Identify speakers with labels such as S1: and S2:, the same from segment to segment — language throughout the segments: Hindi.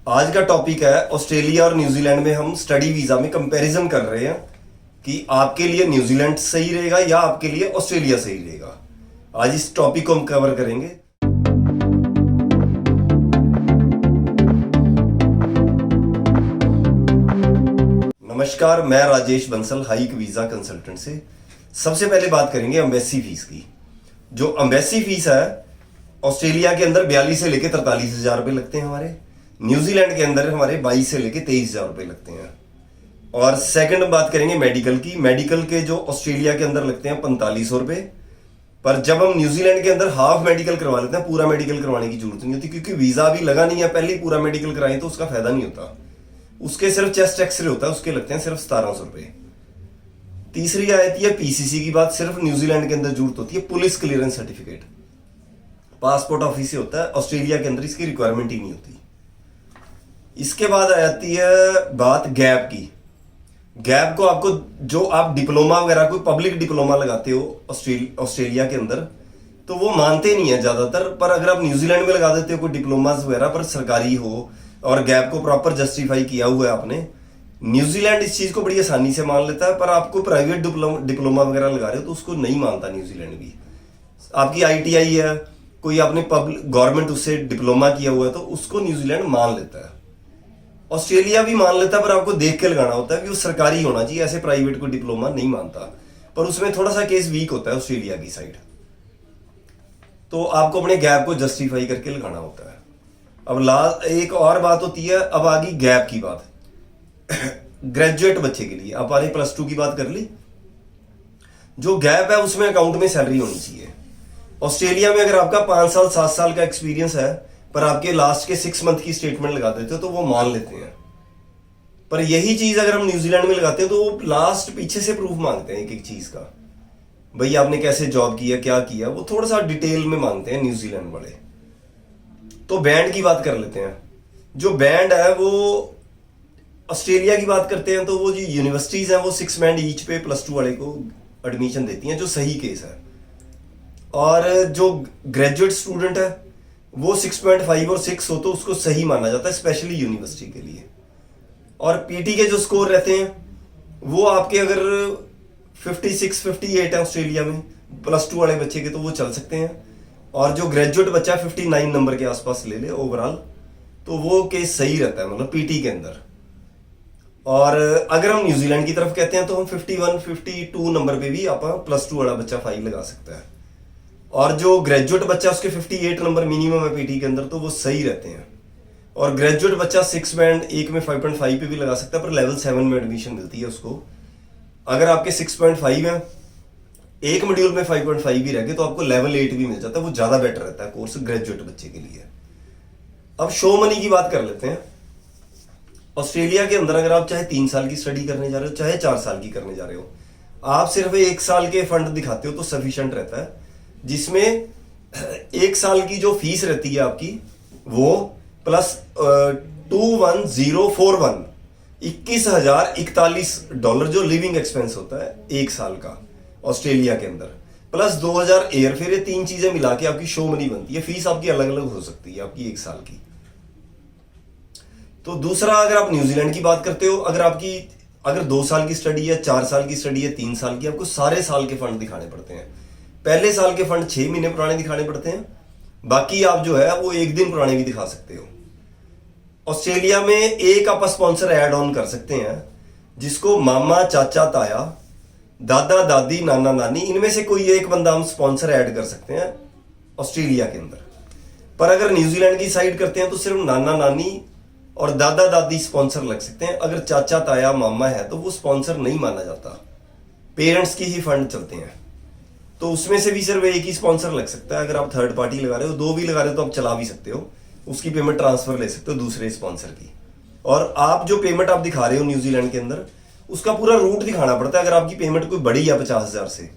S1: आज का टॉपिक है ऑस्ट्रेलिया और न्यूजीलैंड में हम स्टडी वीजा में कंपैरिजन कर रहे हैं कि आपके लिए न्यूजीलैंड सही रहेगा या आपके लिए ऑस्ट्रेलिया सही रहेगा। आज इस टॉपिक को हम कवर करेंगे। नमस्कार, मैं Rajesh Bansal hike visa consultant से। सबसे पहले बात करेंगे एम्बेसी फीस की। जो एम्बेसी फीस है ऑस्ट्रेलिया के अंदर 42 से लेकर 43,000 रुपये लगते हैं हमारे। न्यूजीलैंड के अंदर हमारे 22 से लेके 23,000 रुपये लगते हैं। और सेकंड बात करेंगे मेडिकल की। मेडिकल के जो ऑस्ट्रेलिया के अंदर लगते हैं 4500 रुपये, पर जब हम न्यूजीलैंड के अंदर हाफ मेडिकल करवा लेते हैं, पूरा मेडिकल करवाने की जरूरत नहीं होती क्योंकि वीजा अभी लगा नहीं है। पहले ही पूरा मेडिकल कराएं तो उसका फायदा नहीं होता। उसके सिर्फ चेस्ट एक्सरे होता है, उसके लगते हैं सिर्फ 1700 रुपये। तीसरी आती है पीसीसी की बात। सिर्फ न्यूजीलैंड के अंदर जरूरत होती है police clearance certificate, passport office से होता है। ऑस्ट्रेलिया के अंदर इसकी रिक्वायरमेंट ही नहीं होती। इसके बाद आती है बात गैप की। गैप को आपको जो आप डिप्लोमा वगैरह कोई पब्लिक डिप्लोमा लगाते हो ऑस्ट्रेलिया के अंदर तो वो मानते नहीं है ज्यादातर। पर अगर आप न्यूजीलैंड में लगा देते हो कोई डिप्लोमास वगैरह पर सरकारी हो और गैप को प्रॉपर जस्टिफाई किया हुआ है आपने, न्यूजीलैंड इस चीज को बड़ी आसानी से मान लेता है। पर आपको प्राइवेट डिप्लोमा वगैरह लगा रहे हो तो उसको नहीं मानता न्यूजीलैंड भी। आपकी आईटीआई है, कोई आपने पब्लिक गवर्नमेंट उससे डिप्लोमा किया हुआ है तो उसको न्यूजीलैंड मान लेता है। ऑस्ट्रेलिया भी मान लेता है पर आपको देख के लगाना होता है कि वो सरकारी होना चाहिए, ऐसे प्राइवेट को डिप्लोमा नहीं मानता। पर उसमें थोड़ा सा केस वीक होता है ऑस्ट्रेलिया की साइड, तो आपको अपने गैप को जस्टिफाई करके लगाना होता है। अब एक और बात होती है, अब आ गई गैप की बात। ग्रेजुएट बच्चे के लिए आपने +2 की बात कर ली। जो गैप है उसमें अकाउंट में सैलरी होनी चाहिए। ऑस्ट्रेलिया में अगर आपका 5 साल 7 साल का एक्सपीरियंस है पर आपके लास्ट के 6 मंथ की स्टेटमेंट लगा देते हो तो वो मान लेते हैं। पर यही चीज अगर हम न्यूजीलैंड में लगाते हैं तो वो लास्ट पीछे से प्रूफ मांगते हैं एक एक चीज का। भाई आपने कैसे जॉब किया, क्या किया, वो थोड़ा सा डिटेल में मांगते हैं न्यूजीलैंड वाले। तो बैंड की बात कर लेते हैं। जो बैंड है वो ऑस्ट्रेलिया की बात करते हैं तो वो जो यूनिवर्सिटीज हैं वो 6 बैंड ईच पे +2 वाले को एडमिशन देती हैं, जो सही केस है। और जो ग्रेजुएट स्टूडेंट है वो 6.5 और 6 हो तो उसको सही माना जाता है, स्पेशली यूनिवर्सिटी के लिए। और पीटी के जो स्कोर रहते हैं वो आपके अगर 56 58 है ऑस्ट्रेलिया में +2 वाले बच्चे के तो वो चल सकते हैं। और जो ग्रेजुएट बच्चा 59 नंबर के आसपास ले ले ओवरऑल तो वो केस सही रहता है, मतलब पीटी के अंदर। और अगर हम न्यूजीलैंड की तरफ कहते हैं तो हम 51 52 नंबर पे भी आप +2 वाला बच्चा फाइल लगा सकता है। और जो ग्रेजुएट बच्चा उसके 58 नंबर मिनिमम है पीटी के अंदर तो वो सही रहते हैं। और ग्रेजुएट बच्चा 6 बैंड एक में 5.5 पे भी लगा सकता है पर लेवल 7 में एडमिशन मिलती है उसको। अगर आपके 6.5 है, एक मॉड्यूल में 5.5 भी रह गए तो आपको लेवल 8 भी मिल जाता है। वो ज्यादा बेटर रहता है कोर्स ग्रेजुएट बच्चे के लिए। अब शो मनी की बात कर लेते हैं। ऑस्ट्रेलिया के अंदर अगर आप चाहे 3 साल की स्टडी करने जा रहे हो चाहे 4 साल की करने जा रहे हो, आप सिर्फ 1 साल के फंड दिखाते हो तो सफिशिएंट रहता है, जिसमें 1 साल की जो फीस रहती है आपकी वो प्लस 21,041 $21,041 जो लिविंग एक्सपेंस होता है 1 साल का ऑस्ट्रेलिया के अंदर, प्लस 2,000 एयर फेयर। ये 3 चीजें मिला के आपकी शो मनी बनती है। फीस आपकी अलग अलग हो सकती है आपकी 1 साल की। तो दूसरा, अगर आप न्यूजीलैंड की बात करते हो, अगर 2 साल की स्टडी है, 4 साल की स्टडी है, 3 साल की, आपको सारे साल के फंड दिखाने पड़ते हैं। पहले साल के फंड 6 महीने पुराने दिखाने पड़ते हैं, बाकी आप जो है वो 1 दिन पुराने भी दिखा सकते हो। ऑस्ट्रेलिया में एक आप स्पॉन्सर ऐड ऑन कर सकते हैं जिसको मामा, चाचा, ताया, दादा, दादी, नाना, नानी, इनमें से कोई एक बंदा हम स्पॉन्सर ऐड कर सकते हैं ऑस्ट्रेलिया के अंदर। पर अगर न्यूजीलैंड की साइड करते हैं तो सिर्फ नाना, नानी और दादा, दादी स्पॉन्सर लग सकते हैं। अगर चाचा, ताया, मामा है तो वो स्पॉन्सर नहीं माना जाता, पेरेंट्स की ही फंड चलते हैं। तो उसमें से भी सिर्फ एक ही स्पॉन्सर लग सकता है। अगर आप थर्ड पार्टी लगा रहे हो, 2 भी लगा रहे हो तो आप चला भी सकते हो, उसकी पेमेंट ट्रांसफर ले सकते हो दूसरे स्पॉन्सर की। और आप जो पेमेंट आप दिखा रहे हो न्यूजीलैंड के अंदर उसका पूरा रूट दिखाना पड़ता है। अगर आपकी पेमेंट कोई बड़ी है 50,000 से,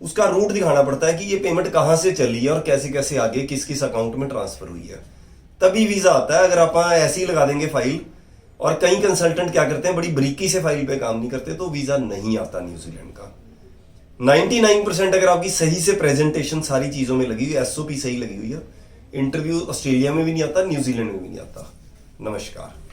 S1: उसका रूट दिखाना पड़ता है कि ये पेमेंट कहाँ से चली है और कैसे कैसे आगे किस किस अकाउंट में ट्रांसफर हुई है, तभी वीजा आता है। अगर आप ऐसे ही लगा देंगे फाइल, और कई कंसल्टेंट क्या करते हैं बड़ी बरीकी से फाइल पे काम नहीं करते, तो वीजा नहीं आता न्यूजीलैंड का। 99% अगर आपकी सही से प्रेजेंटेशन सारी चीजों में लगी हुई, एसओपी सही लगी हुई है, इंटरव्यू ऑस्ट्रेलिया में भी नहीं आता, न्यूजीलैंड में भी नहीं आता। नमस्कार।